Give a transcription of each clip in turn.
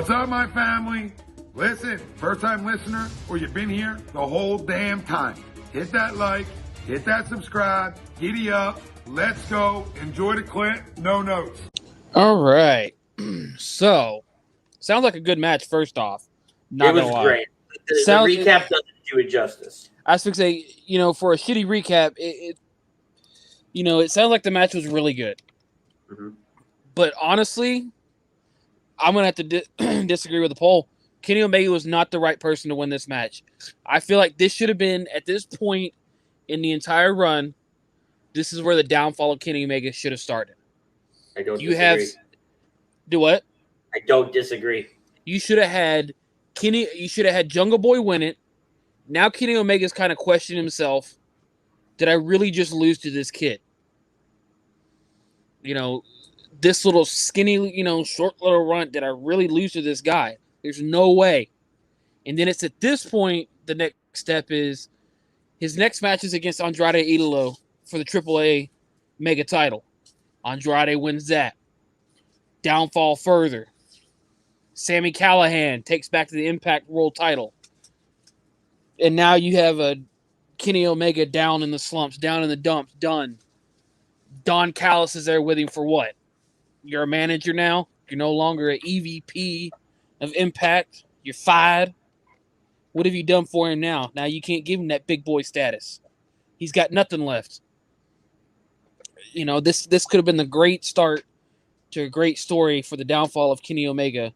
What's up, my family? Listen, first-time listener, or you've been here the whole damn time. Hit that like, hit that subscribe, giddy up, let's go, enjoy the clip, no notes. All right. So, sounds like a good match, first off. Not it was great. The recap doesn't do it justice. I was going to say, for a shitty recap, it sounds like the match was really good. Mm-hmm. But honestly, I'm going to have to disagree with the poll. Kenny Omega was not the right person to win this match. I feel like this should have been, at this point in the entire run, this is where the downfall of Kenny Omega should have started. I don't disagree. Do what? I don't disagree. You should have had Jungle Boy win it. Now Kenny Omega's kind of questioning himself. Did I really just lose to this kid? This little skinny, short little runt, did I really lose to this guy? There's no way. And then it's at this point, the next step is his next match is against Andrade Idolo for the AAA Mega title. Andrade wins that. Downfall further. Sami Callihan takes back the Impact World title. And now you have a Kenny Omega down in the slumps, down in the dumps, done. Don Callis is there with him for what? You're a manager now? You're no longer an EVP of Impact? You're fired? What have you done for him now? Now you can't give him that big boy status. He's got nothing left. This could have been the great start to a great story for the downfall of Kenny Omega,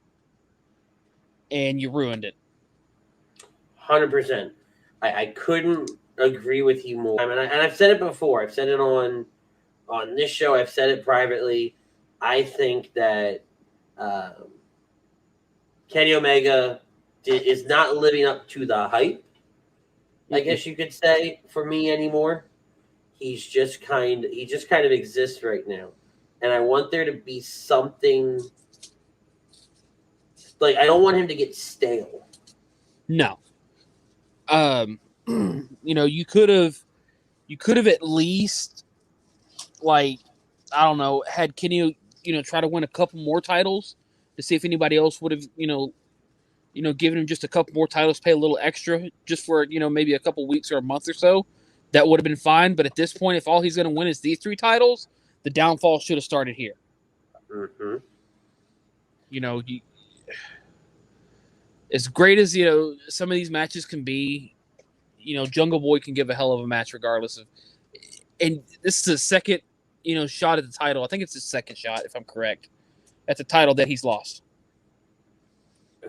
and you ruined it. 100%. I couldn't agree with you more. And I've said it before. I've said it on this show. I've said it privately. I think that Kenny Omega is not living up to the hype, I guess you could say, for me anymore. He just kind of exists right now. And I want there to be something, like, I don't want him to get stale. No. You could have at least, like, I don't know, had Kenny, try to win a couple more titles to see if anybody else would have, given him just a couple more titles, pay a little extra just for, maybe a couple weeks or a month or so. That would have been fine. But at this point, if all he's going to win is these 3 titles, the downfall should have started here. Mm-hmm. As great as, some of these matches can be, Jungle Boy can give a hell of a match regardless of. And this is the second, shot at the title. I think it's his second shot, if I'm correct, at the title that he's lost.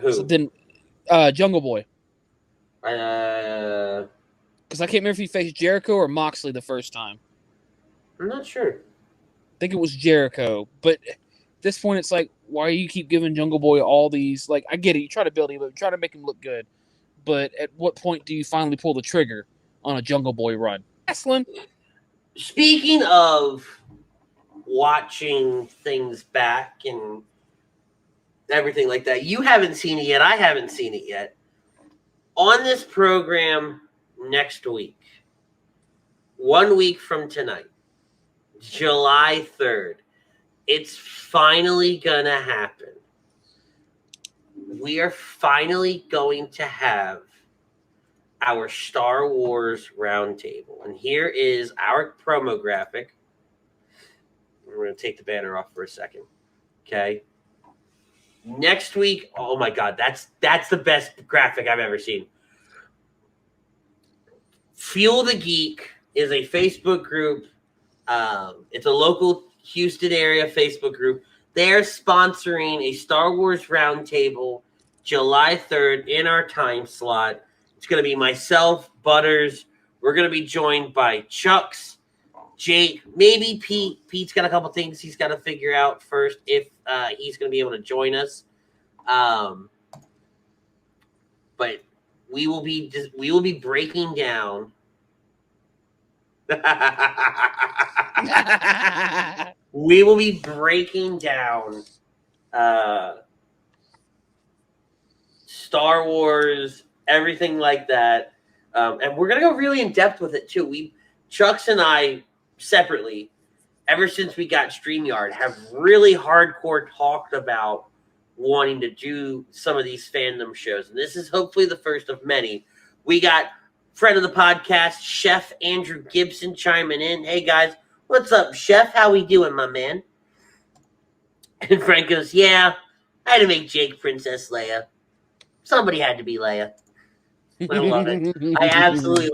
Who? So then, Jungle Boy. Because I can't remember if he faced Jericho or Moxley the first time. I'm not sure. I think it was Jericho. But at this point, it's like, why do you keep giving Jungle Boy all these? Like, I get it. You try to build him up, try to make him look good. But at what point do you finally pull the trigger on a Jungle Boy run? Wrestling. Speaking of watching things back and everything like that, you haven't seen it yet. I haven't seen it yet. On this program next week, 1 week from tonight, July 3rd, it's finally going to happen. We are finally going to have our Star Wars roundtable. And here is our promo graphic. We're going to take the banner off for a second. Okay. Next week, oh my God, that's the best graphic I've ever seen. Fuel the Geek is a Facebook group. It's a local Houston area Facebook group. They're sponsoring a Star Wars roundtable July 3rd in our time slot. It's going to be myself, Butters. We're going to be joined by Chucks, Jake, maybe Pete. Pete's got a couple things he's got to figure out first if he's going to be able to join us. But we will be breaking down. We will be breaking down Star Wars, everything like that. And we're going to go really in depth with it too. Chucks and I separately, ever since we got StreamYard, have really hardcore talked about wanting to do some of these fandom shows. And this is hopefully the first of many. We got friend of the podcast, Chef Andrew Gibson, chiming in. Hey, guys, what's up, Chef? How we doing, my man? And Frank goes, yeah, I had to make Jake Princess Leia. Somebody had to be Leia. I love it. I absolutely